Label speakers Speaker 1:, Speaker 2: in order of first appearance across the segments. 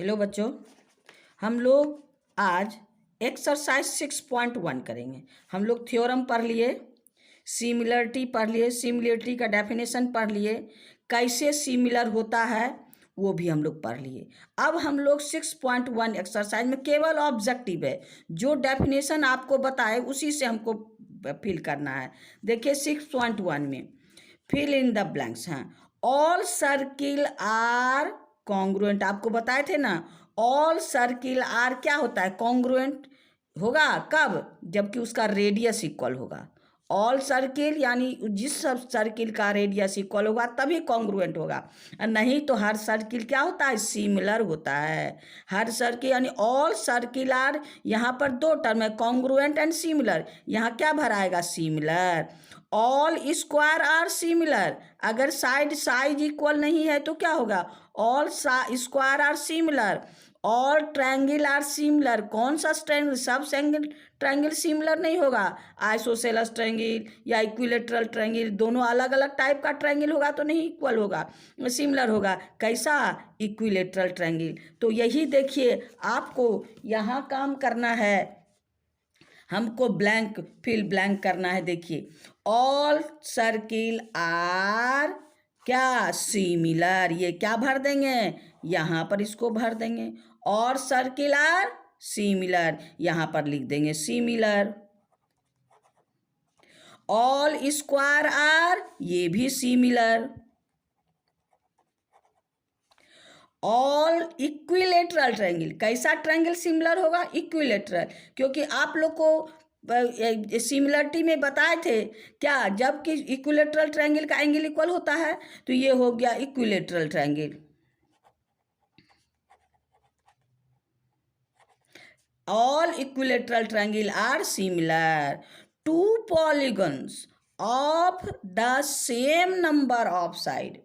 Speaker 1: Hello बच्चों, हम लोग आज एक्सरसाइज 6.1 करेंगे। हम लोग थ्योरम पढ़ लिए, सिमिलरिटी पढ़ लिए, सिमिलरिटी का डेफिनेशन पढ़ लिए, कैसे सिमिलर होता है वो भी हम लोग पढ़ लिए। अब हम लोग 6.1 एक्सरसाइज में केवल ऑब्जेक्टिव है, जो डेफिनेशन आपको बताए उसी से हमको फिल करना है। देखिए 6.1 में फिल इन द ब्लैंक्स हैं। ऑल सर्किल आर कॉन्ग्रुएंट, आपको बताए थे ना, ऑल सर्किल आर क्या होता है, कॉन्ग्रुएंट होगा कब, जबकि उसका रेडियस इक्वल होगा। ऑल सर्किल यानी जिस सब सर्किल का रेडियस इक्वल होगा तभी कॉन्ग्रुएंट होगा, और नहीं तो हर सर्किल क्या होता है, सिमिलर होता है। हर सर्किल यानी ऑल सर्किल आर, यहाँ पर दो टर्म है, कॉन्ग्रुएंट एंड सिमिलर। यहाँ क्या भराएगा, similar. All square are similar, अगर साइज इक्वल नहीं है तो क्या होगा, all square are similar. All triangle are similar, कौन सा ट्रायंगल, सब ट्रायंगल सिमिलर नहीं होगा। आइसोसेलेस ट्रायंगल या इक्विलेटरल ट्रायंगल, दोनों अलग अलग टाइप का ट्रायंगल होगा तो नहीं इक्वल होगा, सिमिलर होगा। कैसा, इक्विलेटरल ट्रायंगल। तो यही देखिए आपको यहाँ काम करना है, हमको ब्लैंक फिल ब्लैंक करना है। देखिए ऑल सर्किल आर क्या, सिमिलर, ये क्या भर देंगे, यहाँ पर इसको भर देंगे। और सर्किल आर सिमिलर, यहाँ पर लिख देंगे सिमिलर। ऑल स्क्वायर आर, ये भी सिमिलर। ऑल इक्विलेटरल ट्रायंगल, कैसा ट्रायंगल सिमिलर होगा, इक्विलेटरल, क्योंकि आप लोग को सिमिलरिटी में बताए थे क्या, जबकि इक्विलेटरल ट्रायंगल का एंगल इक्वल होता है, तो ये हो गया equilateral triangle. All equilateral triangle are similar to polygons of the same number of side,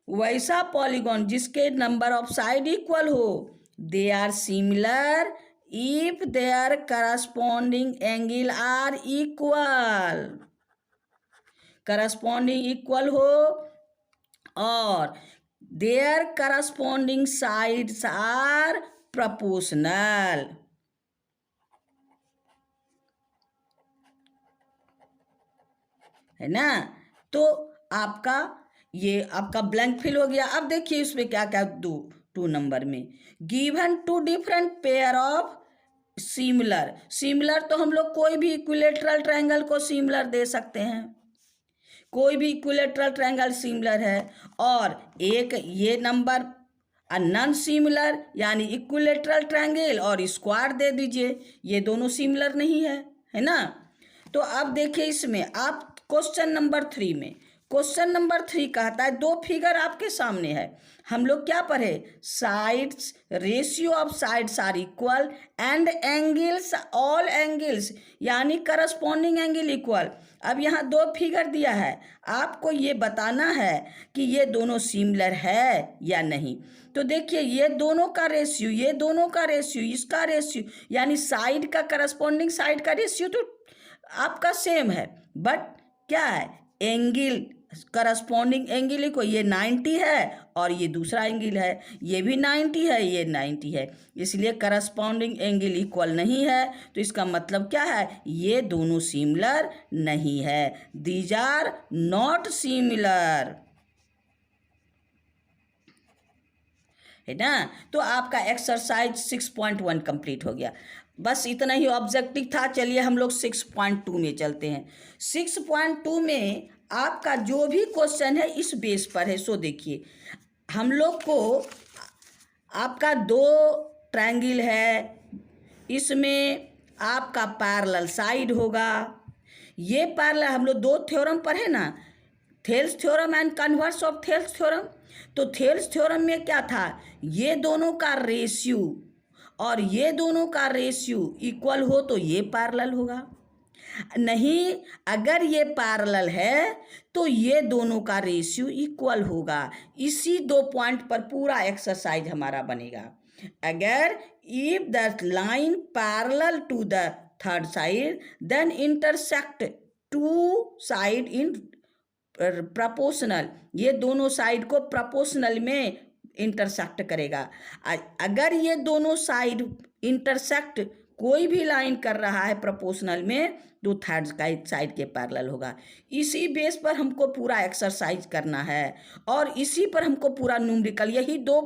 Speaker 1: वैसा पॉलीगॉन जिसके नंबर ऑफ साइड इक्वल हो, they are similar if their corresponding angle are equal, corresponding equal हो और their corresponding sides are proportional. है ना, तो आपका ये आपका ब्लैंक फिल हो गया। अब देखिए इसमें क्या क्या दो, 2 नंबर में given 2 different pair of similar. Similar तो हम लोग कोई भी इक्विलेटरल ट्रायंगल को सिमिलर दे सकते हैं, कोई भी इक्विलेटरल ट्रायंगल सिमिलर है। और एक ये नंबर नॉन सिमिलर यानी इक्विलेटरल ट्रायंगल और स्क्वायर दे दीजिए, ये दोनों सिमिलर नहीं है, है ना। तो अब देखिए इसमें आप क्वेश्चन नंबर 3 में, क्वेश्चन नंबर 3 कहता है, दो फिगर आपके सामने है, हम लोग क्या पढ़े, sides, ratio of sides are equal and angles, all angles यानी करस्पॉन्डिंग एंगल इक्वल। अब यहाँ दो फिगर दिया है, आपको ये बताना है कि ये दोनों सिमिलर है या नहीं। तो देखिए ये दोनों का रेशियो, ये दोनों का रेशियो, इसका रेशियो यानी साइड का करस्पॉन्डिंग साइड का रेशियो तो आपका सेम है, बट क्या है, एंगल करस्पॉन्डिंग एंगल को, ये 90 है और ये दूसरा एंगल है, ये भी 90 है, ये 90 है, इसलिए करस्पॉन्डिंग एंगल इक्वल नहीं है। तो इसका मतलब क्या है, ये दोनों सिमिलर नहीं है, दीज आर नॉट सिमिलर, है ना। तो आपका एक्सरसाइज 6.1 कंप्लीट हो गया। बस इतना ही ऑब्जेक्टिव था। चलिए हम लोग 6.2 में चलते हैं। 6.2 में आपका जो भी क्वेश्चन है इस बेस पर है। सो देखिए हम लोग को आपका दो ट्रायंगल है, इसमें आपका पैरेलल साइड होगा। ये पैरेलल हम लोग दो थ्योरम पर है ना, Thales theorem and converse of Thales theorem. तो थेल्स थ्योरम में क्या था, ये दोनों का रेशियो और ये दोनों का रेशियो इक्वल हो तो ये पैरेलल होगा, नहीं अगर ये पैरेलल है तो ये दोनों का रेशियो इक्वल होगा। इसी 2 पॉइंट पर पूरा एक्सरसाइज हमारा बनेगा। अगर if the line parallel to the third side then intersect two side in proportional, ये दोनों साइड को प्रपोर्शनल में इंटरसेक्ट करेगा। अगर ये दोनों साइड इंटरसेक्ट कोई भी लाइन कर रहा है प्रोपोर्शनल में तो थर्ड साइड के पैरेलल होगा। इसी बेस पर हमको पूरा एक्सरसाइज करना है और इसी पर हमको पूरा न्यूमेरिकल, यही दो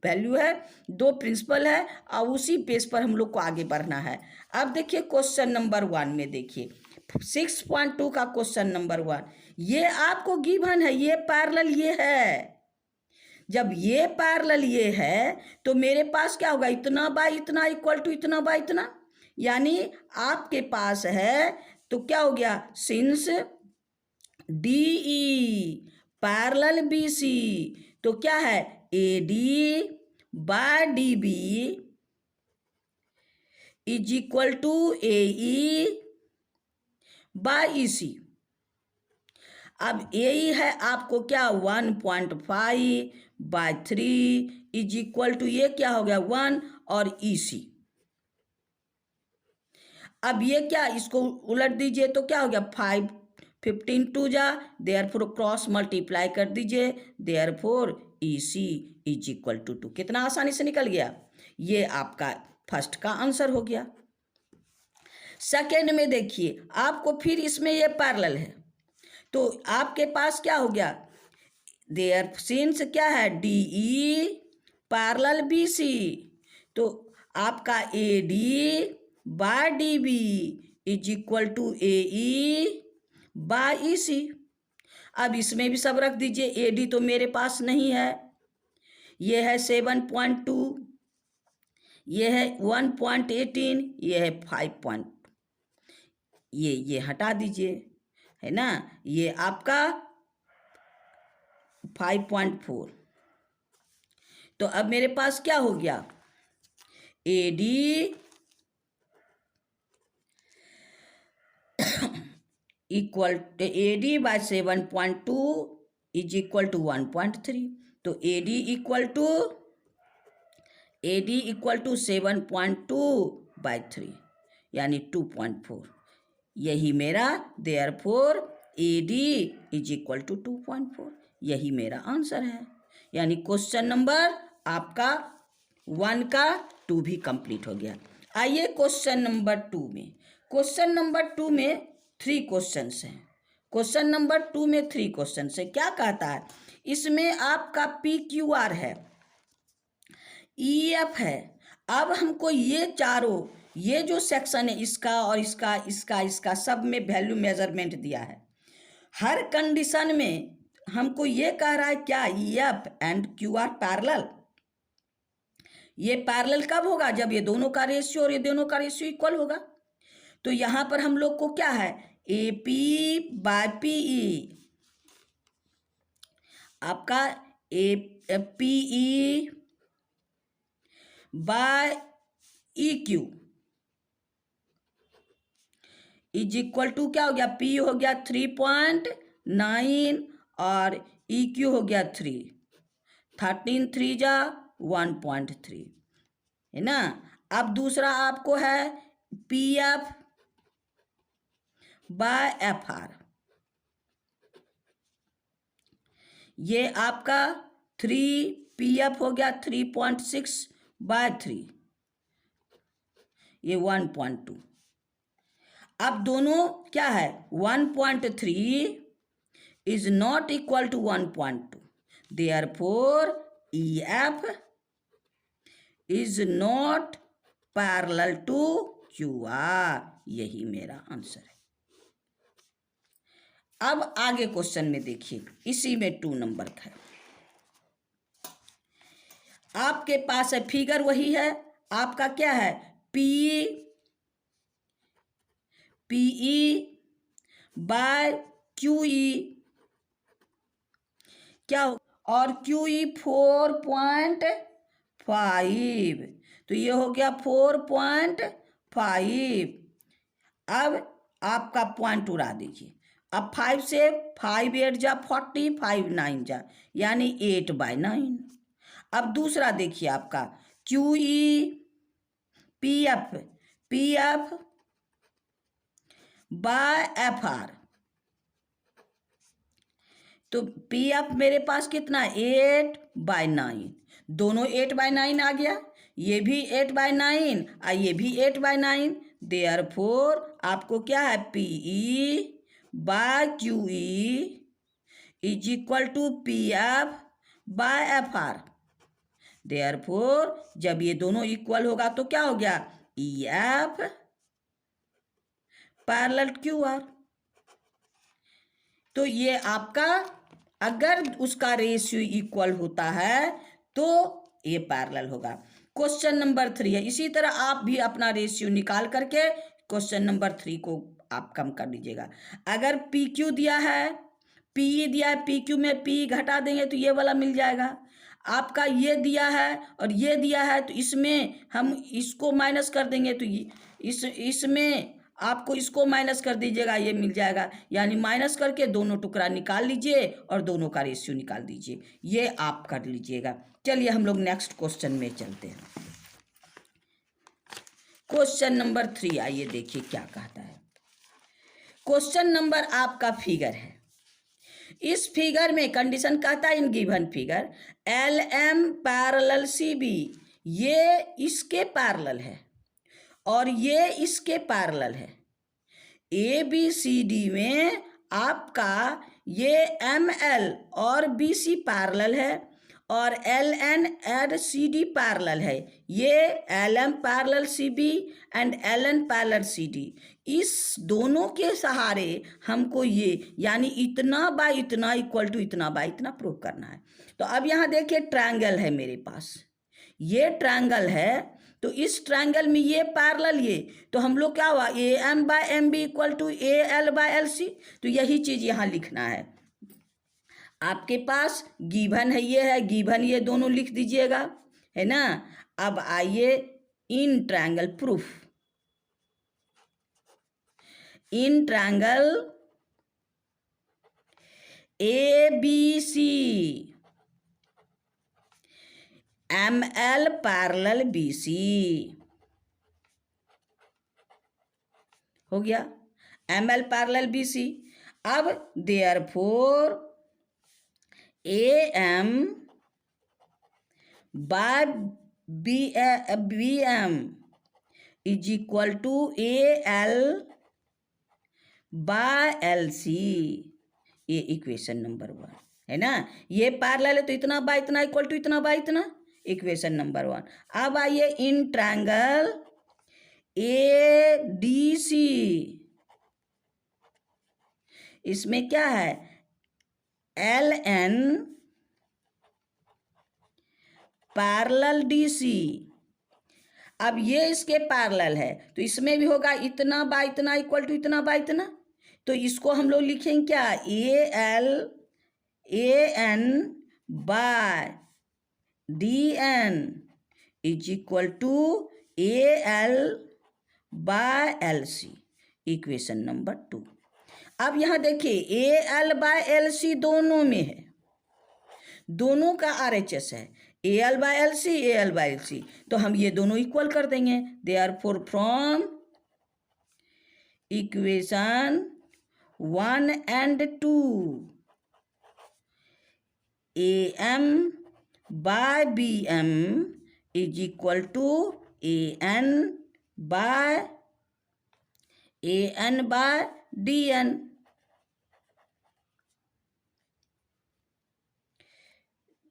Speaker 1: वैल्यू है, दो प्रिंसिपल है और उसी बेस पर हम लोग को आगे बढ़ना है। अब देखिए क्वेश्चन नंबर 1 में देखिए 6.2 का क्वेश्चन नंबर 1, ये आपको गिवन है, ये पैरेलल ये है। जब ये पैरेलल ये है तो मेरे पास क्या होगा, इतना बाय इतना इक्वल टू इतना बाय इतना, यानी आपके पास है तो क्या हो गया, since D E parallel B C, तो क्या है A D by D B is equal to A E by E C. अब ए ई है आपको क्या 1.5/3 इज इक्वल टू ये क्या हो गया 1 और ई सी। अब ये क्या, इसको उलट दीजिए तो क्या हो गया 5 15 2 जा, देयरफॉर क्रॉस मल्टीप्लाई कर दीजिए, therefore E C is equal to 2। कितना आसानी से निकल गया, ये आपका फर्स्ट का आंसर हो गया। सेकेंड में देखिए आपको फिर इसमें ये पैरेलल है तो आपके पास क्या हो गया, देयर सिंस क्या है D E parallel B C, तो आपका A D by D B is equal to A E by E C. अब इसमें भी सब रख दीजिए, ए डी तो मेरे पास नहीं है, ये है 7.2, ये है 1.18, ये है 5. ये हटा दीजिए, है ना, ये आपका 5.4। तो अब मेरे पास क्या हो गया, A D equal A D by 7.2 is equal to 1.3, तो ए डी इक्वल टू 7.2/3 यानी 2.4, यही मेरा therefore A D is equal to 2.4, यही मेरा आंसर है। यानी क्वेश्चन नंबर आपका 1 का 2 भी कंप्लीट हो गया। आइए क्वेश्चन नंबर 2 में। क्वेश्चन नंबर 2 में 3 क्वेश्चंस हैं। क्वेश्चन नंबर 2 में 3 क्वेश्चंस है। क्या कहता है, इसमें आपका पी क्यू आर है, ई एफ है। अब हमको ये चारों, ये जो सेक्शन है इसका और इसका इसका इसका सब में वैल्यू मेजरमेंट दिया है। हर कंडीशन में हमको ये कह रहा है क्या, E F and Q R parallel. ये पैरेलल कब होगा, जब ये दोनों का रेशियो और ये दोनों का रेशियो इक्वल होगा। तो यहां पर हम लोग को क्या है, A P by P E, आपका A P E by E Q is equal to क्या हो गया, पी हो गया 3.9 और ई क्यू हो गया 3, 13 3 जा 1.3, है ना। अब दूसरा आपको है P F by F R, ये आपका 3 पी एफ हो गया 3.6/3, ये 1.2। अब दोनों क्या है 1.3 is not equal to 1.2, therefore E F is not parallel to Q R, यही मेरा आंसर है। अब आगे क्वेश्चन में देखिए, इसी में 2 नंबर का है। आपके पास है फिगर वही है, आपका क्या है पीई बाय क्यूई, क्या हो, और क्यूई 4.5, तो ये हो गया 4.5। अब आपका पॉइंट उड़ा दीजिए, अब 5 से 5 8 जा 40, 5 9 जा यानी 8/9। अब दूसरा देखिए आपका Q E P F by F R, तो पी एफ मेरे पास कितना 8/9, दोनों 8/9 आ गया, ये भी 8/9 और ये भी 8/9। देयरफॉर आपको क्या है, PE by QE is equal to PF by FR। Therefore जब ये दोनों इक्वल होगा तो क्या हो गया, EF पैरेलल QR। तो ये आपका अगर उसका रेशियो इक्वल होता है तो ये पैरेलल होगा। क्वेश्चन नंबर 3 है, इसी तरह आप भी अपना रेशियो निकाल करके क्वेश्चन नंबर 3 को आप कम कर लीजिएगा। अगर PQ दिया है, PE दिया है, PQ में PE घटा देंगे तो ये वाला मिल जाएगा। आपका ये दिया है और ये दिया है तो इसमें हम इसको माइनस कर देंगे तो इसमें आपको इसको माइनस कर दीजिएगा, ये मिल जाएगा। यानी माइनस करके दोनों टुकड़ा निकाल लीजिए और दोनों का रेशियो निकाल दीजिए, ये आप कर लीजिएगा। चलिए हम लोग नेक्स्ट क्वेश्चन में चलते हैं। क्वेश्चन नंबर 3 आइए देखिए क्या कहता है। क्वेश्चन नंबर आपका फिगर है, इस फिगर में कंडीशन कहता है in given figure LM parallel CB, ये इसके पैरेलल है और ये इसके पैरेलल है। ABCD में आपका ये ML और BC पैरेलल है और LN एंड CD पैरेलल है। ये LM parallel CB and LN parallel CD, इस दोनों के सहारे हमको ये यानी इतना बाय इतना इक्वल टू इतना बाय इतना प्रूव करना है। तो अब यहाँ देखिए ट्रायंगल है मेरे पास, ये ट्रायंगल है तो इस ट्रायंगल में ये पैरेलल ये, तो हम लोग क्या हुआ, AM by MB equal to AL by LC। तो यही चीज यहाँ लिखना है। आपके पास गिवन है, ये है गिवन, ये दोनों लिख दीजिएगा, है ना। अब आइए in triangle proof. In triangle ABC ML parallel BC हो गया, ML पैरेलल BC। अब therefore AM by BM is equal to AL by LC, ये इक्वेशन नंबर 1 है ना। ये पैरेलल है तो इतना बाय इतना इक्वल टू इतना बाय इतना, इक्वेशन नंबर 1। अब आइए इन ट्रायंगल ADC, इसमें क्या है, LN पैरेलल DC। अब ये इसके पैरेलल है तो इसमें भी होगा इतना बाय इतना इक्वल टू इतना बाय इतना, तो इसको हम लोग लिखेंगे क्या, AN by DN is equal to AL by LC, equation number 2। अब यहाँ देखिए AL बाय LC दोनों में है, दोनों का RHS है, AL by LC AL by LC, तो हम ये दोनों इक्वल कर देंगे। Therefore from equation 1 and 2 AM by BM is equal to AN by DN।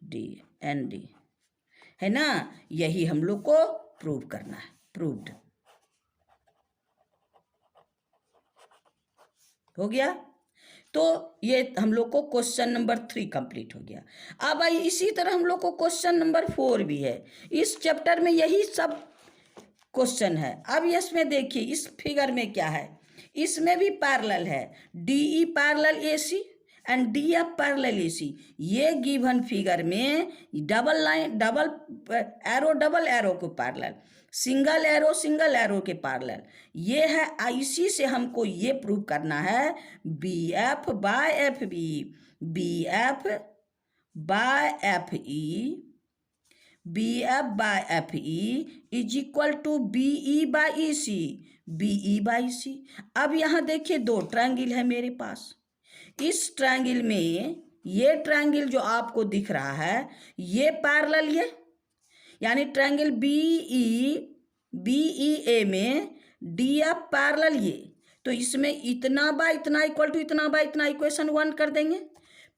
Speaker 1: DND है ना, यही हम लोग को प्रूव करना है। प्रूव्ड हो गया। तो ये हम लोग को क्वेश्चन नंबर 3 कंप्लीट हो गया। अब आई इसी तरह हम लोग को क्वेश्चन नंबर 4 भी है, इस चैप्टर में यही सब क्वेश्चन है। अब इसमें देखिए इस फिगर में क्या है, इसमें भी पैरेलल है, DE parallel AC and DF parallel AC। ये गिवन फिगर में डबल लाइन डबल एरो को पैरेलल, सिंगल एरो के पैरेलल, ये है। IC से हमको ये प्रूव करना है BF by FB, BF by FE, BF by FE is equal to BE by EC, BE by EC। अब यहाँ देखिए दो ट्रायंगल है मेरे पास, इस ट्रायंगल में ये ट्रायंगल जो आपको दिख रहा है ये पैरेलल, यानी ट्रायंगल बी ई ए में डी एफ पैरेलल ये, तो इसमें इतना बाय इतना इक्वल टू इतना बाय इतना इक्वेशन 1 कर देंगे।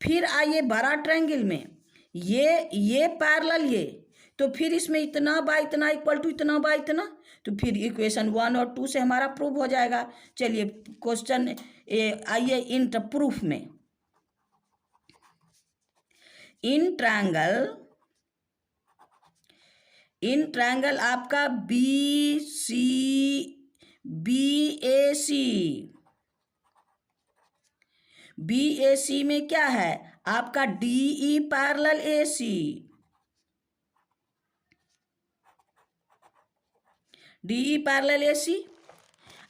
Speaker 1: फिर आइए बड़ा ट्रायंगल में ये पैरेलल ये, तो फिर इसमें इतना बाय इतना इक्वल टू इतना बाय इतना, तो फिर इक्वेशन 1 और 2 से हमारा प्रूफ हो जाएगा। चलिए क्वेश्चन आइए इन प्रूफ में। इन ट्रायंगल आपका बी ए सी में क्या है आपका D E parallel A C, D E parallel A C.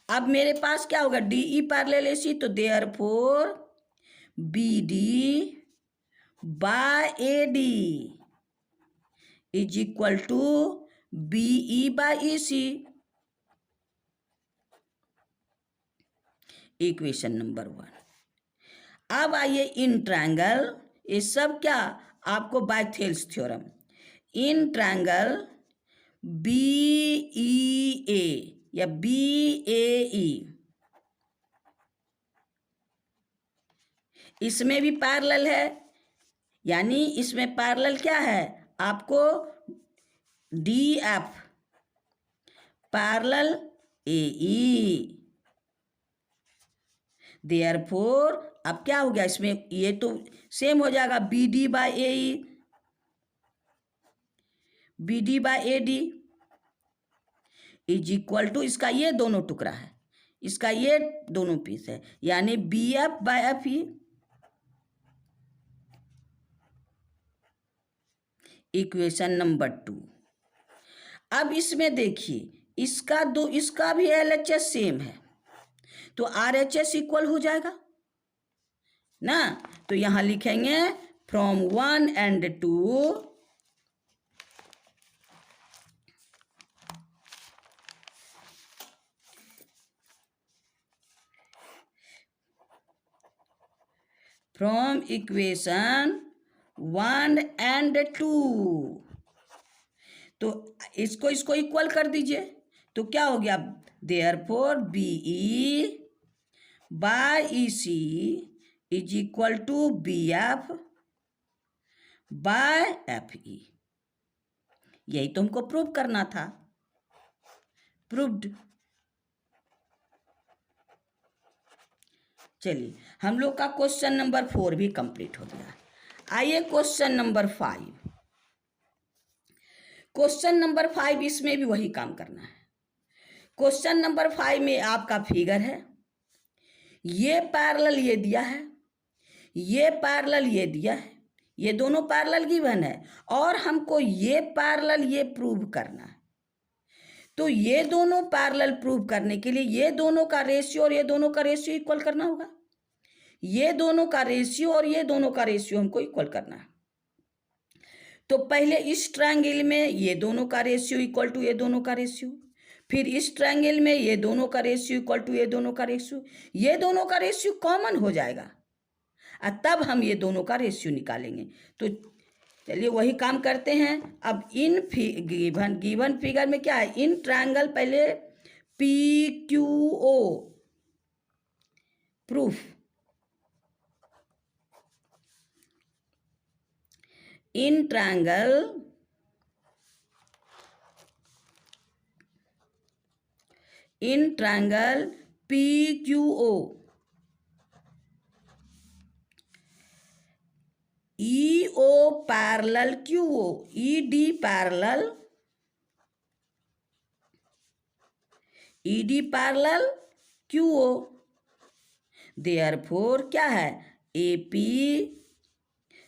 Speaker 1: अब मेरे पास क्या होगा डीई पैरेलल ए सी, तो therefore B D by A D is equal to B E by E C, equation number 1। अब आइए इन ट्रायंगल, ये सब क्या आपको बाय Thales theorem, in triangle B E A या बी ए ई, इसमें भी पैरेलल है, यानी इसमें पैरेलल क्या है आपको डी एफ पैरेलल ए ई, देयरफॉर अब क्या हो गया इसमें ये तो सेम हो जाएगा B D by A E, B D by A D is equal to इसका ये दोनों टुकड़ा है, इसका ये दोनों पीस है, यानी B F by F E, equation number 2। अब इसमें देखिए इसका भी एलएचएस सेम है, तो आरएचएस इक्वल हो जाएगा ना, तो यहां लिखेंगे from 1 and 2 from equation 1 and 2, तो इसको इक्वल कर दीजिए, तो क्या हो गया therefore B E by E C is equal to B F by F E, यही तो हमको प्रूव करना था, प्रूव्ड। चलिए हम लोग का क्वेश्चन नंबर 4 भी कंप्लीट हो गया। आइए क्वेश्चन नंबर 5। क्वेश्चन नंबर 5 इसमें भी वही काम करना है। क्वेश्चन नंबर 5 में आपका फिगर है, ये पैरेलल ये दिया है, ये पैरेलल ये दिया है, ये दोनों पैरेलल गिवन है और हमको ये पैरेलल ये प्रूव करना है। तो ये दोनों पैरेलल प्रूव करने के लिए ये दोनों का रेशियो और ये दोनों का रेशियो इक्वल करना होगा, ये दोनों का रेशियो और ये दोनों का रेशियो हमको इक्वल करना है। तो पहले इस ट्रायंगल में ये दोनों का रेशियो इक्वल टू ये दोनों का रेशियो, फिर इस ट्रायंगल में ये दोनों का रेशियो इक्वल टू ये दोनों का रेशियो, ये दोनों का रेशियो कॉमन हो जाएगा और तब हम ये दोनों का रेशियो निकालेंगे। तो चलिए वही काम करते हैं। अब इन गिवन फिगर में क्या है, इन ट्रायंगल पहले P Q O proof, in triangle P Q O E O parallel Q O, E D parallel Q O, therefore क्या है A P,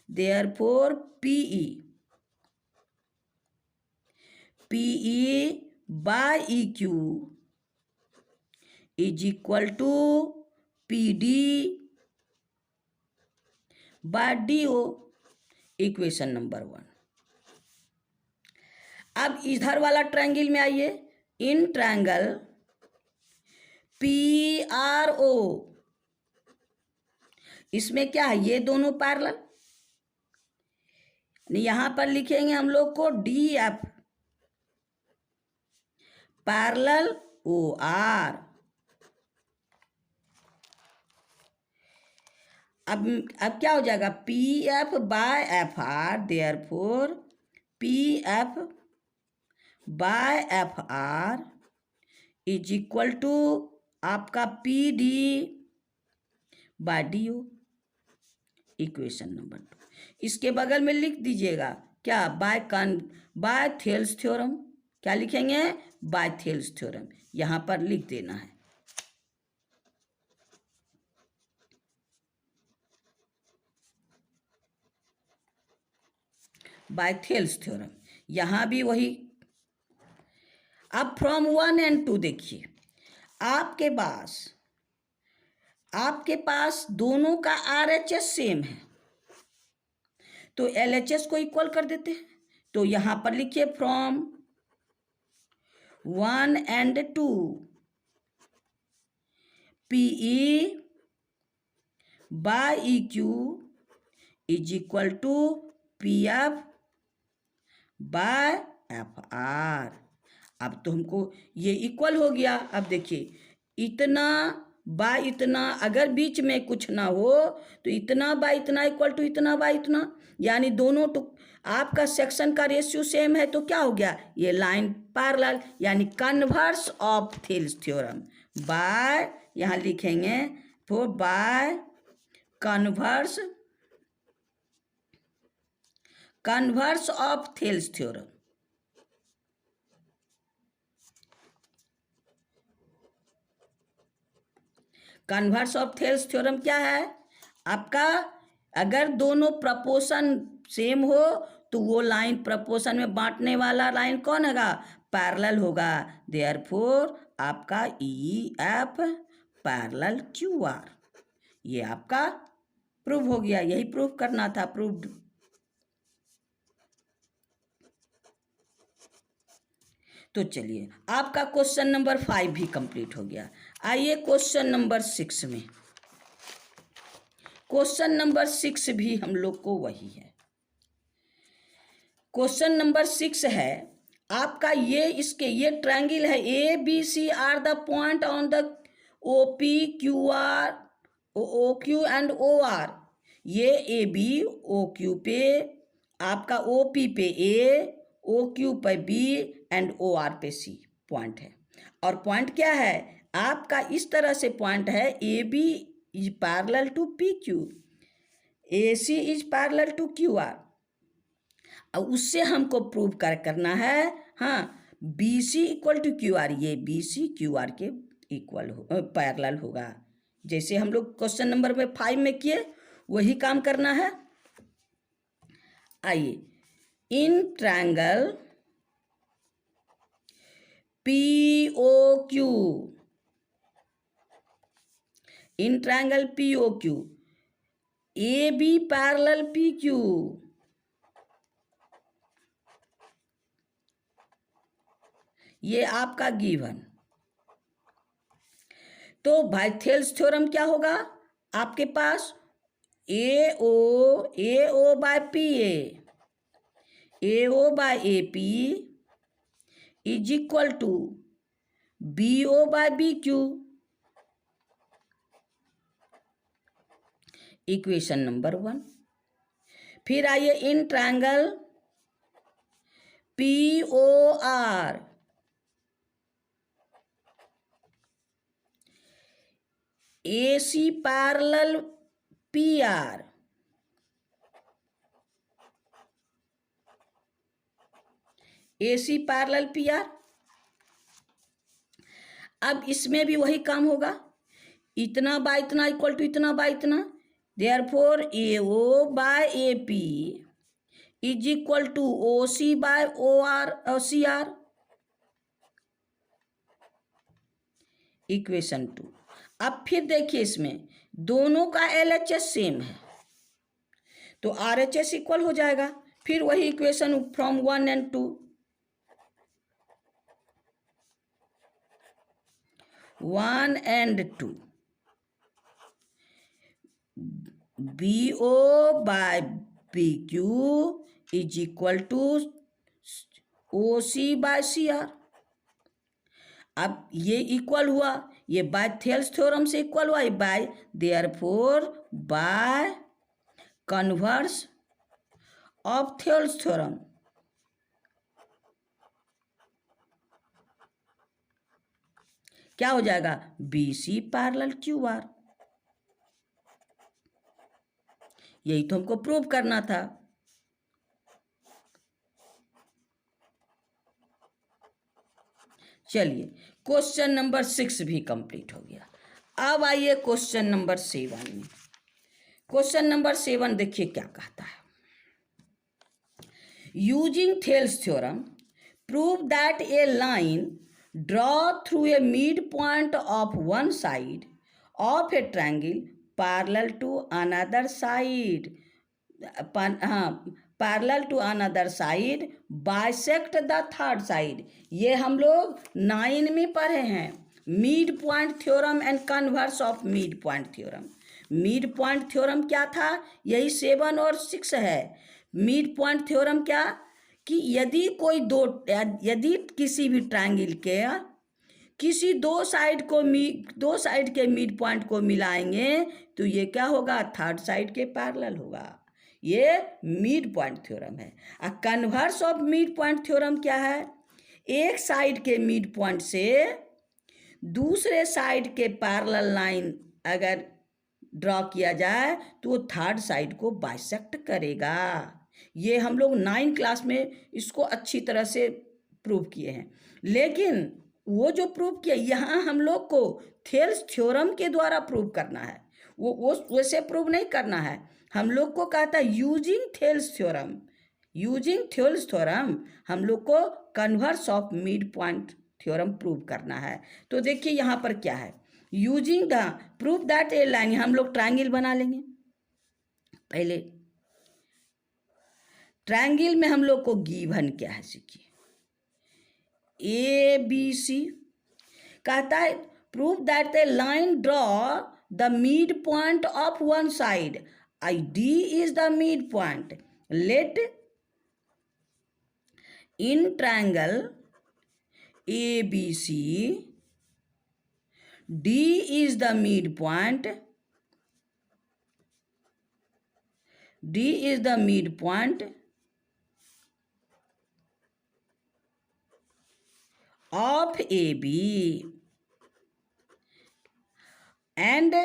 Speaker 1: therefore P E by E Q is equal to P D by D O, equation number 1। अब इधर वाला triangle में आइए, in triangle P R O, इसमें क्या है ये दोनों पैरेलल, यहां पर लिखेंगे हम लोग को D F parallel O R. अब क्या हो जाएगा, P F by F R, therefore P F by F R is equal to आपका P D by D O. Equation number 2। इसके बगल में लिख दीजिएगा क्या, बाय थेल्स थ्योरम। क्या लिखेंगे, बाय थेल्स थ्योरम, यहां पर लिख देना है। बाय थेल्स थ्योरम, यहां भी वही। अब फ्रॉम 1 and 2 देखिए, आपके पास दोनों का RHS सेम है, तो LHS को इक्वल कर देते हैं। तो यहां पर लिखिए from 1 and 2 PE by EQ is equal to PF by FR। अब तो हमको ये इक्वल हो गया। अब देखिए, इतना बाय इतना, अगर बीच में कुछ ना हो तो इतना बाय इतना इक्वल टू इतना बाय इतना, यानी दोनों तो आपका सेक्शन का रेशियो सेम है, तो क्या हो गया, ये लाइन पैरेलल, यानी converse of Thales theorem. By यहाँ लिखेंगे तो by converse of Thales theorem. Converse of Thales theorem क्या है आपका, अगर दोनों प्रपोर्शन सेम हो तो वो लाइन प्रपोर्शन में बांटने वाला लाइन कौन होगा, पैरेलल होगा। देयरफॉर आपका E F parallel Q R, ये आपका प्रूव हो गया। यही प्रूव करना था, प्रूव्ड। तो चलिए, आपका क्वेश्चन नंबर 5 भी कंप्लीट हो गया। आइए क्वेश्चन नंबर 6 में। क्वेश्चन नंबर 6 भी हम लोग को वही है। क्वेश्चन नंबर 6 है आपका, ये ट्रायंगल है, A B C are the point on the O P Q R, O Q and O R. ये ए बी ओ क्यू पे, आपका ओ पी पे ए, ओ क्यू पे बी एंड ओ आर पे सी पॉइंट है। और point क्या है आपका, इस तरह से पॉइंट है, A B is parallel to P Q, A C is parallel to Q R. अब उससे हमको प्रूव करना है, हाँ, B C equal to Q R, ये बी सी क्यू आर के इक्वल हो, पैरेलल होगा। जैसे हम लोग क्वेश्चन नंबर 5 में किए, वही काम करना है। आइए, in triangle POQ, in triangle POQ AB parallel PQ, ये आपका गिवन। तो बाय थेल्स थ्योरम क्या होगा आपके पास, AO by PA, AO by AP is equal to BO by BQ। Equation number 1। फिर आइए, in triangle POR, AC parallel PR, AC parallel PR। अब इसमें भी वही काम होगा, इतना बाय इतना इक्वल टू इतना बाय इतना, therefore AO by AP is equal to OC by OR और CR। इक्वेशन 2। अब फिर देखिए, इसमें दोनों का LHS सेम है, तो RHS इक्वल हो जाएगा। फिर वही equation from 1 and 2, 1 and 2 BO by BQ is equal to OC by CR। अब ये इक्वल हुआ, ये बाय थेल्स थ्योरम से इक्वल हुआ, ये by therefore by converse of Thales theorem क्या हो जाएगा, B C parallel Q R. यही तो हमको प्रूव करना था। चलिए क्वेश्चन नंबर 6 भी कंप्लीट हो गया। अब आइए क्वेश्चन नंबर 7 में। क्वेश्चन नंबर 7 देखिए क्या कहता है। Using Thales theorem prove that a line draw through a mid point of one side of a triangle parallel to another side, parallel to another side bisect the third side. ये हम लोग 9 में पढ़े हैं, mid point theorem and converse of mid point theorem. Mid point theorem क्या था, यही 7 और 6 है। मिड पॉइंट थ्योरम क्या, कि यदि किसी भी ट्रायंगल के किसी दो साइड के मिड पॉइंट को मिलाएंगे तो ये क्या होगा, थर्ड साइड के पैरेलल होगा। ये मिड पॉइंट थ्योरम है। Converse of mid point theorem क्या है, एक साइड के मिड पॉइंट से दूसरे साइड के पैरेलल लाइन अगर ड्रॉ किया जाए तो वो थर्ड साइड को बाइसेक्ट करेगा। ये हम लोग 9 क्लास में इसको अच्छी तरह से प्रूव किए हैं। लेकिन वो जो प्रूव किया यहाँ हम लोग को थेल्स थ्योरम के द्वारा प्रूव करना है, वो वैसे प्रूव नहीं करना है। हम लोग को कहता है using Thales theorem, using Thales theorem हम लोग को converse of mid point theorem prove करना है। तो देखिए यहाँ पर क्या है, using the prove that a line, हम लोग ट्रायंगल बना लेंगे। पहले ट्रायंगल में हम लोग को गिवन क्या है, सीखिए ए बी सी। कहता है prove that a line draw the mid point of one side, I D is the mid point, let in triangle A B C D is the midpoint, D is the midpoint of AB and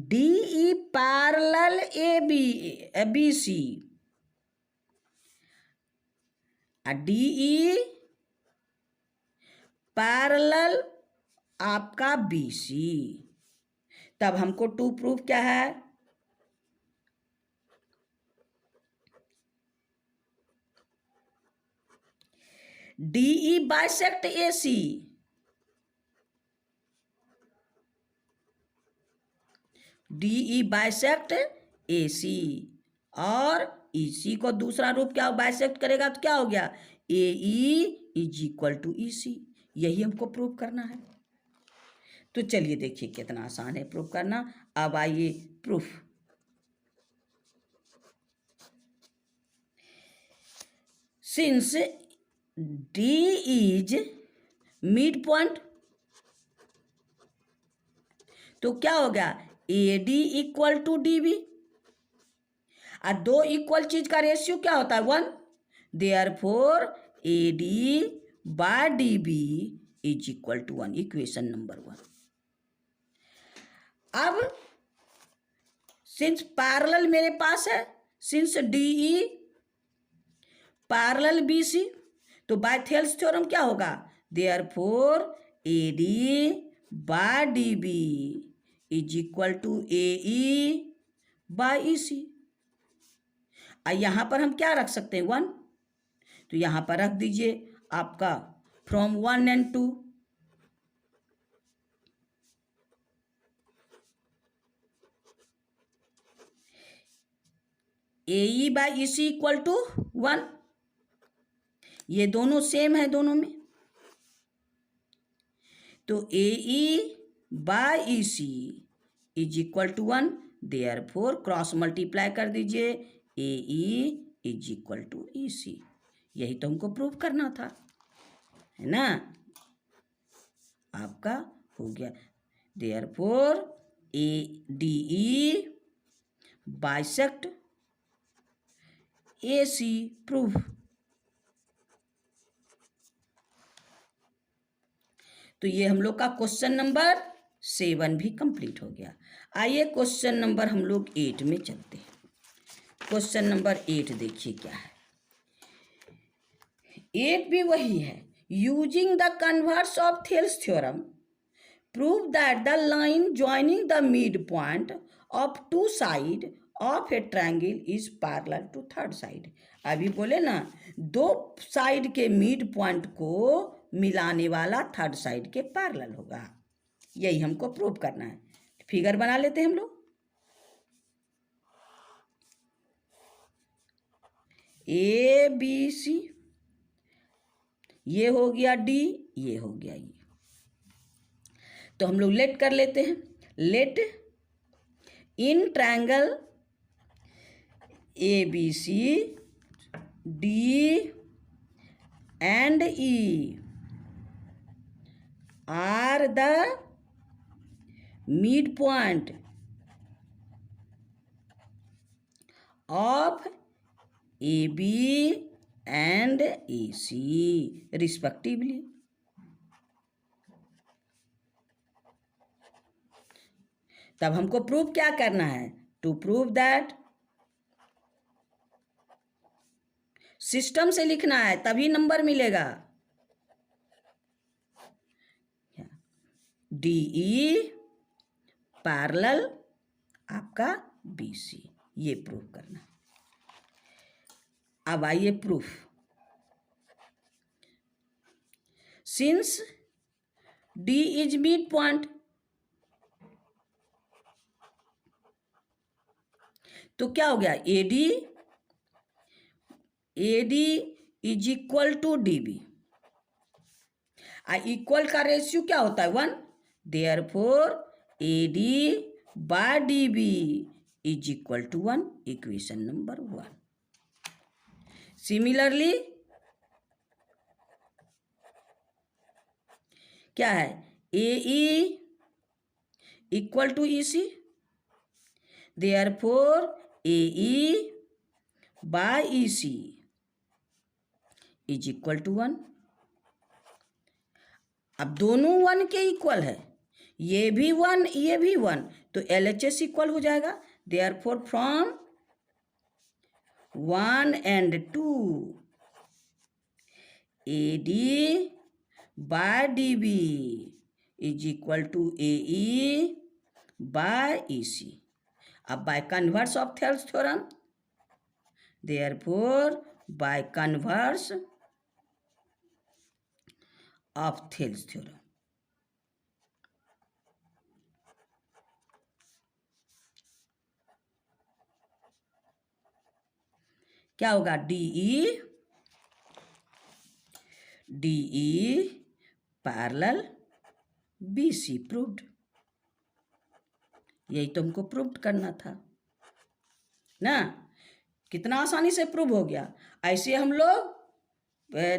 Speaker 1: DE parallel ABC, DE parallel आपका BC। तब हमको to proof क्या है, DE bisect AC, DE bisect AC और EC को दूसरा रूप क्या बाइसेक्ट करेगा तो क्या हो गया, AE is equal to EC। यही हमको प्रूव करना है। तो चलिए देखिए कितना आसान है प्रूफ करना। अब आइए proof. Since D is mid point तो क्या हो गया, AD इक्वल टू DB। और दो इक्वल चीज का रेशियो क्या होता है, 1। Therefore AD by DB is equal to 1, equation number 1। अब सिंस पैरेलल मेरे पास है, सिंस DE पैरेलल BC, तो बाय थेल्स थ्योरम क्या होगा, therefore AD by DB is equal to AE by EC। यहाँ पर हम क्या रख सकते हैं, 1। तो यहाँ पर रख दीजिए आपका from 1 and 2। AE by EC equal to 1, ये दोनों सेम है दोनों में। तो AE by EC is equal to 1, therefore cross multiply कर दीजिए, AE is equal to EC। यही तो हमको प्रूव करना था, है ना। आपका हो गया। Therefore ADE bisect AC proof. तो ये हम लोग का क्वेश्चन नंबर 7 भी कंप्लीट हो गया। आइए क्वेश्चन नंबर हम लोग 8 में चलते हैं। क्वेश्चन नंबर 8 देखिए क्या है। 8 भी वही है। Using the converse of Thales theorem prove that the line joining the mid point of two side of a triangle is parallel to third side. अभी बोले ना, दो साइड के मिड पॉइंट को मिलाने वाला थर्ड साइड के पैरेलल होगा। यही हमको प्रूव करना है। फिगर बना लेते हैं हम लोग। ABC, ये हो गया D, ये हो गया E। तो हम लोग लेट कर लेते हैं। Let in triangle ABC D and E are the midpoint of AB and AC respectively। तब हमको प्रूव क्या करना है? टू प्रूव दैट, सिस्टम से लिखना है तभी नंबर मिलेगा। DE पैरेलल आपका BC, ये प्रूव करना। अब आइए proof. Since D is mid point, तो क्या हो गया? AD is equal to DB। Equal का रेशियो क्या होता है? 1। Therefore AD by DB is equal to 1। Equation number 1। Similarly क्या है? AE equal to EC, therefore AE by EC is equal to 1। अब दोनों 1 के इक्वल है, ये भी 1 ये भी 1, तो LHS इक्वल हो जाएगा। Therefore from 1 and 2 AD by DB is equal to AE by EC। अब by converse of Thales theorem, therefore by converse of Thales theorem, क्या होगा? DE parallel BC proved. यही तो हमको प्रूव करना था ना। कितना आसानी से प्रूव हो गया। ऐसे हम लोग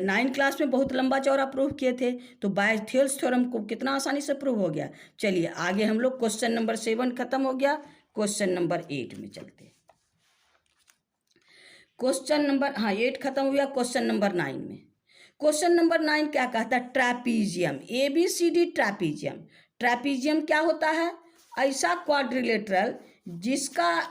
Speaker 1: 9 क्लास में बहुत लंबा चौड़ा प्रूव किए थे, तो बाय थेल्स थ्योरम को कितना आसानी से प्रूव हो गया। चलिए आगे हम लोग क्वेश्चन नंबर 7 खत्म हो गया, क्वेश्चन नंबर 8 में चलते हैं। क्वेश्चन नंबर 8 खत्म हो गया। क्वेश्चन नंबर 9 में, क्वेश्चन नंबर 9 क्या कहता है? Trapezium, ABCD trapezium. ट्रैपीजियम क्या होता है? ऐसा क्वाड्रिलेटरल जिसका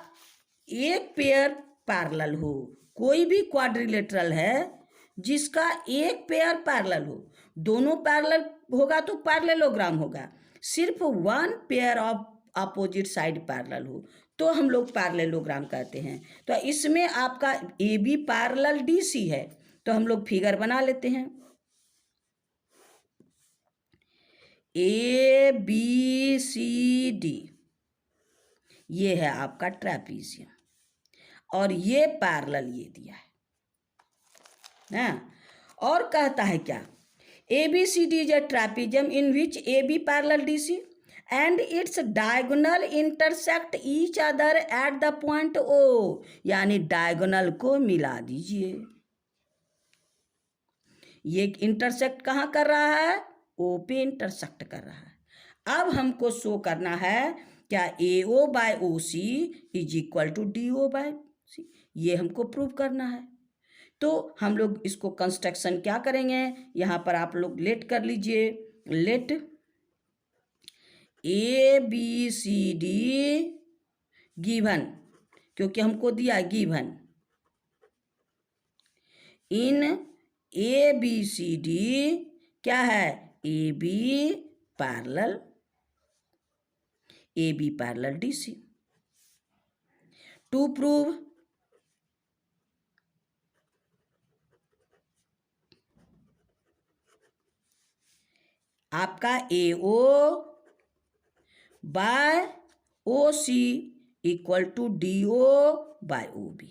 Speaker 1: एक पेयर पैरेलल हो। कोई भी क्वाड्रिलेटरल है जिसका एक पेयर पैरेलल हो, दोनों पैरेलल होगा तो पैरेललोग्राम होगा। सिर्फ 1 pair of opposite side parallel हो तो हम लोग पैरेललोग्राम कहते हैं। तो इसमें आपका AB पैरेलल DC है, तो हम लोग फिगर बना लेते हैं। ABCD ये है आपका ट्रैपीजियम, और ये पैरेलल ये दिया है ना। और कहता है क्या? ABCD is a trapezium in which AB parallel DC and its diagonal intersect each other at the point O, यानी डायगोनल को मिला दीजिए। ये इंटरसेक्ट कहाँ कर रहा है? ओ पे इंटरसेक्ट कर रहा है। अब हमको शो करना है क्या A O by O C is equal to D O by C, ये हमको प्रूव करना है। तो हम लोग इसको कंस्ट्रक्शन क्या करेंगे, यहाँ पर आप लोग लेट कर लीजिए, let A B C D given, क्योंकि हमको दिया given in A B C D क्या है, A B parallel D C. To prove आपका A O by O C equal to D O by O B,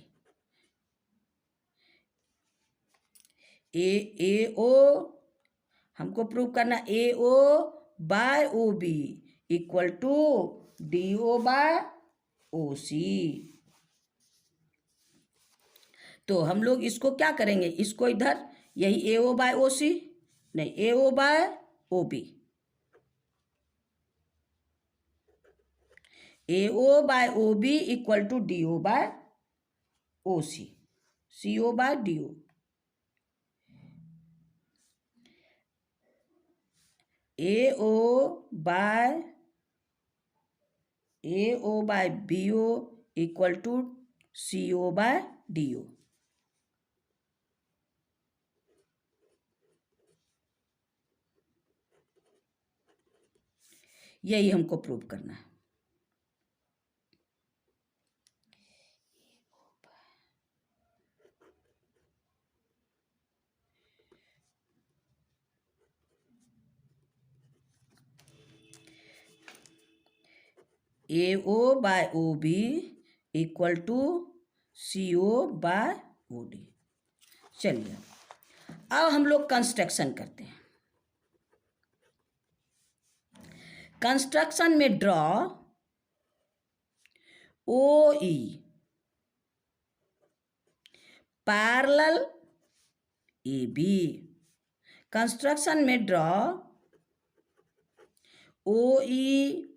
Speaker 1: A O हमको prove करना A O by O B equal to D O by O C. तो हम लोग इसको क्या करेंगे, इसको इधर यही ए ओ बाय ओ सी, नहीं A O by O B, A O by O B equal to D O by O C, C O by D O, A O by B O equal to C O by D O. यही हमको prove करना है। A O by O B equal to C O by O D. चलिए अब हम लोग construction करते हैं। कंस्ट्रक्शन में draw O E parallel A B, construction में draw O E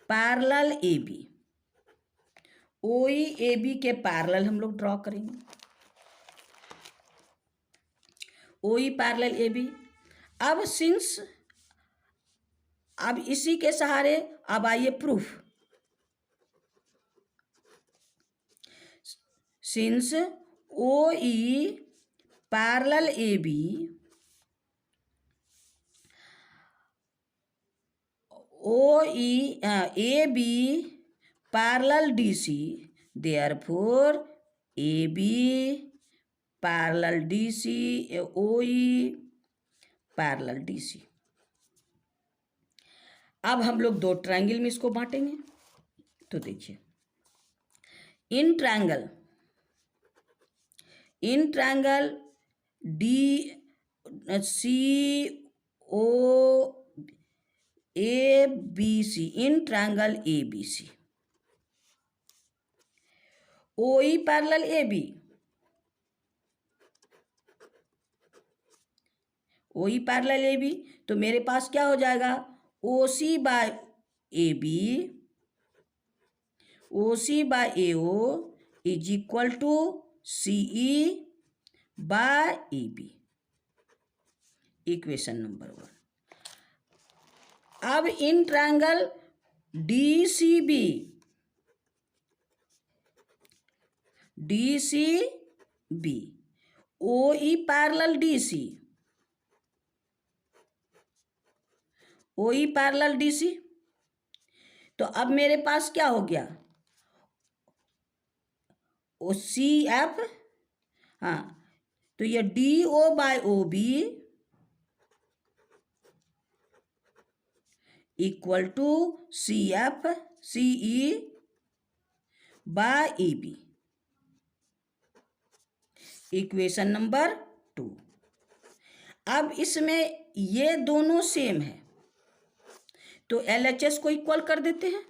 Speaker 1: parallel A B, O E A B के parallel हम लोग ड्रॉ करेंगे, O E parallel A B. अब सिंस अब इसी के सहारे अब आइए proof, since O E parallel A B O E A B parallel D C, therefore A B parallel D C O E parallel D C. अब हम लोग दो ट्रायंगल में इसको बांटेंगे। तो देखिए in triangle D C O A B C, in triangle A B C O E parallel A B, O E parallel A B, तो मेरे पास क्या हो जाएगा, O C by A B, O C by A O is equal to C E by A B, equation number 1। अब in triangle D C B, O E parallel D C, O E parallel D सी, तो अब मेरे पास क्या हो गया, O C F, हाँ तो ये D O by O B equal to C F C E by A B, equation number 2। अब इसमें ये दोनों सेम है तो LHS को इक्वल कर देते हैं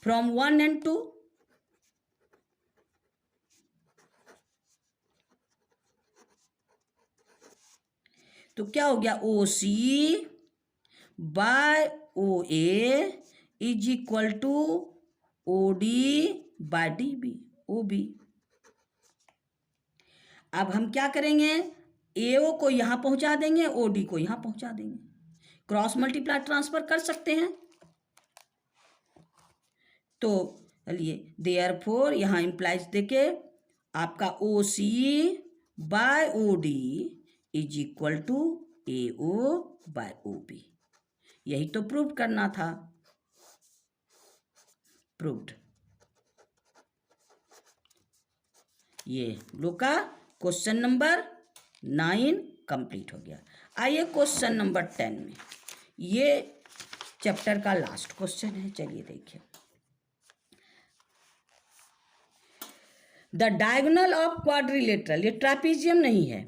Speaker 1: फ्रॉम 1 and 2। तो क्या हो गया, O C by O A is equal to O D by D B, O B. अब हम क्या करेंगे, ए ओ को यहाँ पहुँचा देंगे, ओ डी को यहाँ पहुँचा देंगे, क्रॉस मल्टीप्लाई ट्रांसफर कर सकते हैं। तो चलिए देयरफॉर यहाँ इम्प्लाइज देके आपका O C by O D is equal to A O by O B, यही तो प्रूव करना था, प्रूव्ड। ये लोग का क्वेश्चन नंबर 9 कंप्लीट हो गया। आइए क्वेश्चन नंबर 10 में, ये चैप्टर का लास्ट क्वेश्चन है, चलिए देखिए। द डायगोनल ऑफ क्वाड्रिलेटरल, ये ट्रापीजियम नहीं है,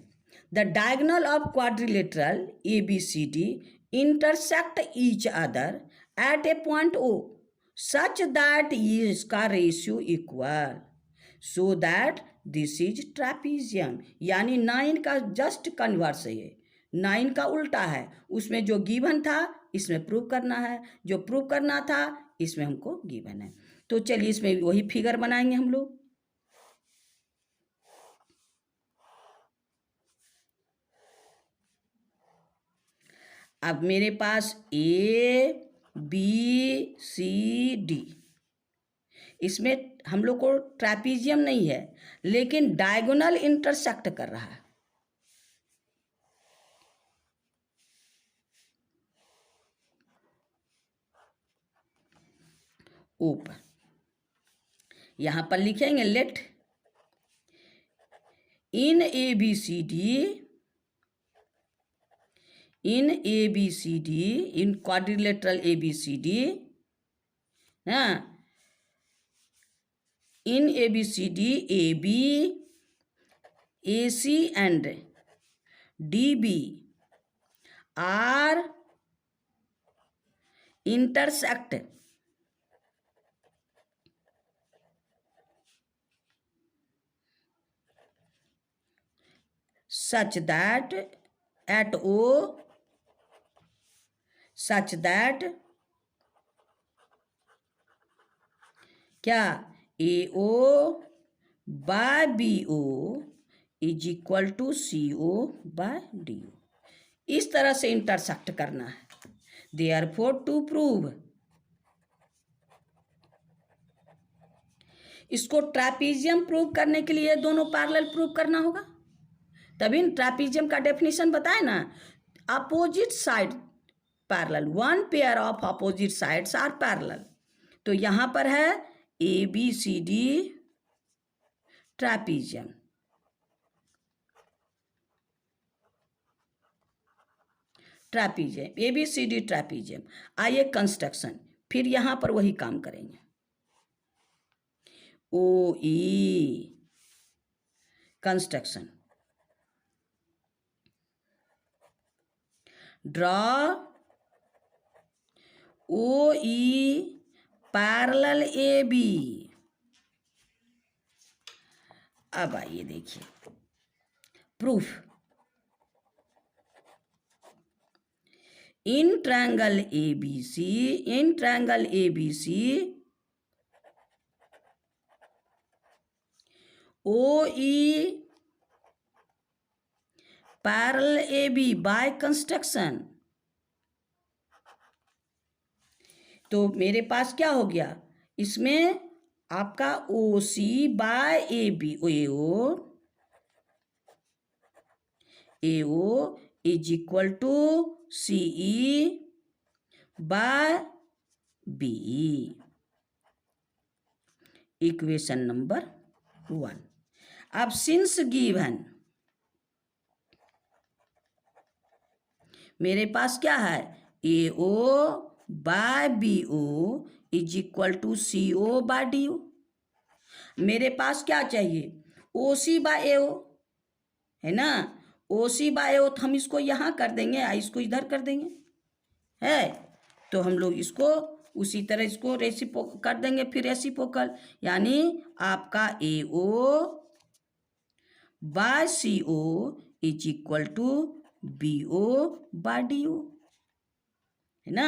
Speaker 1: the diagonal of quadrilateral A B C D intersect each other at a point O such that इसका ratio equal, so that this is trapezium. यानी 9 का just converse है, ये 9 का उल्टा है, उसमें जो गिवन था इसमें प्रूव करना है, जो प्रूव करना था इसमें हमको गिवन है। तो चलिए इसमें वही फिगर बनाएंगे हम लोग। अब मेरे पास ए बी सी डी, इसमें हम लोग को ट्रापीजियम नहीं है, लेकिन डायगोनल इंटरसेक्ट कर रहा है। ऊपर यहां पर लिखेंगे let in A B C D, in A B C D, in quadrilateral A B C D, in A B C D A B A C and D B are intersect such that at O, such that क्या A O by B O is equal to C O by D O, इस तरह से intersect करना है। Therefore to prove, इसको ट्रापीजियम prove करने के लिए दोनों पैरेलल प्रूव करना होगा, तभी ट्रापीजियम का डेफिनेशन बताए ना, opposite side parallel, one pair of opposite sides are parallel. तो यहां पर है A B C D trapezium, trapezium A B C D trapezium. आइए कंस्ट्रक्शन, फिर यहां पर वही काम करेंगे। O E construction, draw O E parallel A B. अब आइए देखिए proof, in triangle A B C, in triangle A B C O E parallel A B by construction. तो मेरे पास क्या हो गया, इसमें आपका O C by A B, A O is equal to C E by B, equation number 1। अब since given, मेरे पास क्या है, A O by B O is equal to C O by D O. मेरे पास क्या चाहिए, ओ C by A ओ है ना, ओ सी बाय ओ, तो हम इसको यहाँ कर देंगे, इसको इधर कर देंगे, है तो हम लोग इसको उसी तरह इसको रेसिप्रोकल कर देंगे, फिर रेसिप्रोकल, यानी आपका A O by C O is equal to BO/DO, है ना।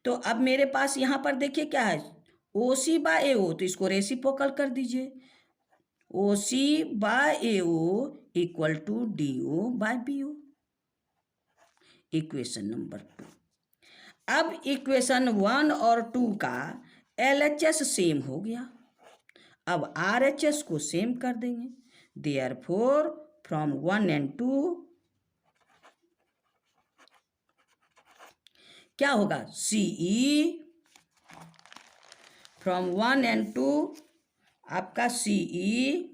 Speaker 1: तो अब मेरे पास यहाँ पर देखिए क्या है, OC/AO, तो इसको रेसिप्रोकल कर दीजिए, OC/AO equal to DO/BO, equation number 2। अब इक्वेशन 1 और 2 का LHS सेम हो गया, अब RHS को सेम कर देंगे। देयरफॉर फ्रॉम 1 and 2 क्या होगा, CE फ्रॉम 1 and 2 आपका CE/BE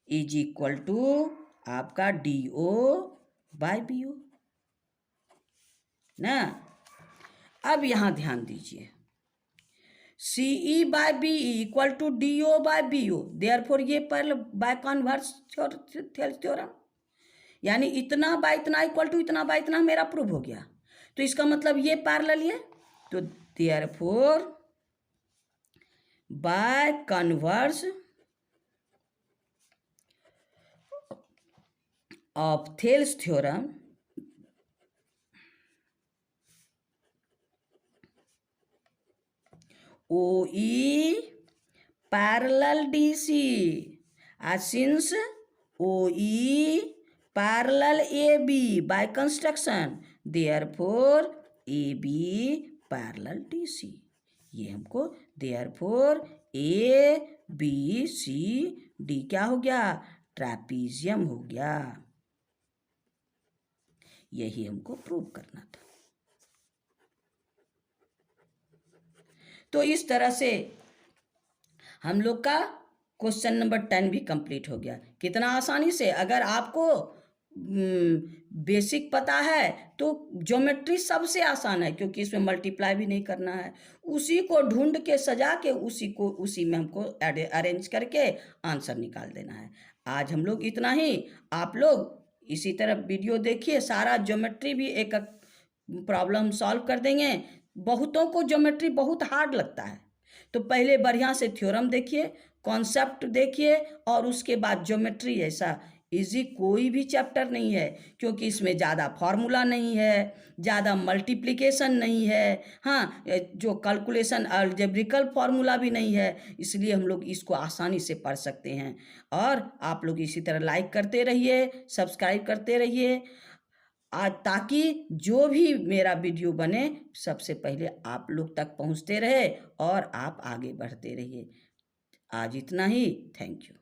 Speaker 1: इज इक्वल टू आपका DO/BO ना। अब यहां ध्यान दीजिए, CE/BE equal to DO/BO, therefore ये पर बाय कन्वर्स थ्योरम, यानी इतना बाय इतना इक्वल टू इतना बाय इतना मेरा प्रूव हो गया। तो इसका मतलब ये पैरेलल है, तो therefore by converse of Thales theorem OE parallel DC, since OE parallel AB by construction, therefore AB parallel DC, ये हमको therefore ABCD क्या हो गया, ट्रैपीजियम हो गया। यही हमको प्रूव करना था। तो इस तरह से हम लोग का क्वेश्चन नंबर 10 भी कंप्लीट हो गया। कितना आसानी से, अगर आपको बेसिक पता है तो ज्योमेट्री सबसे आसान है, क्योंकि इसमें मल्टीप्लाई भी नहीं करना है। उसी को ढूंढ के सजा के उसी में हमको अरेंज करके आंसर निकाल देना है। आज हम लोग इतना ही। आप लोग इसी तरह वीडियो देखिए, सारा ज्योमेट्री भी एक प्रॉब्लम सॉल्व कर देंगे। बहुतों को ज्योमेट्री बहुत हार्ड लगता है, तो पहले बढ़िया से थ्योरम देखिए, कॉन्सेप्ट देखिए, और उसके बाद ज्योमेट्री। ऐसा इजी कोई भी चैप्टर नहीं है, क्योंकि इसमें ज़्यादा फार्मूला नहीं है, ज़्यादा मल्टीप्लिकेशन नहीं है, हाँ जो कैलकुलेशन अलजेब्रिकल फार्मूला भी नहीं है, इसलिए हम लोग इसको आसानी से पढ़ सकते हैं। और आप लोग इसी तरह लाइक करते रहिए, सब्सक्राइब करते रहिए, ताकि जो भी मेरा वीडियो बने सबसे पहले आप लोग तक पहुंचते रहे और आप आगे बढ़ते रहिए। आज इतना ही। Thank you.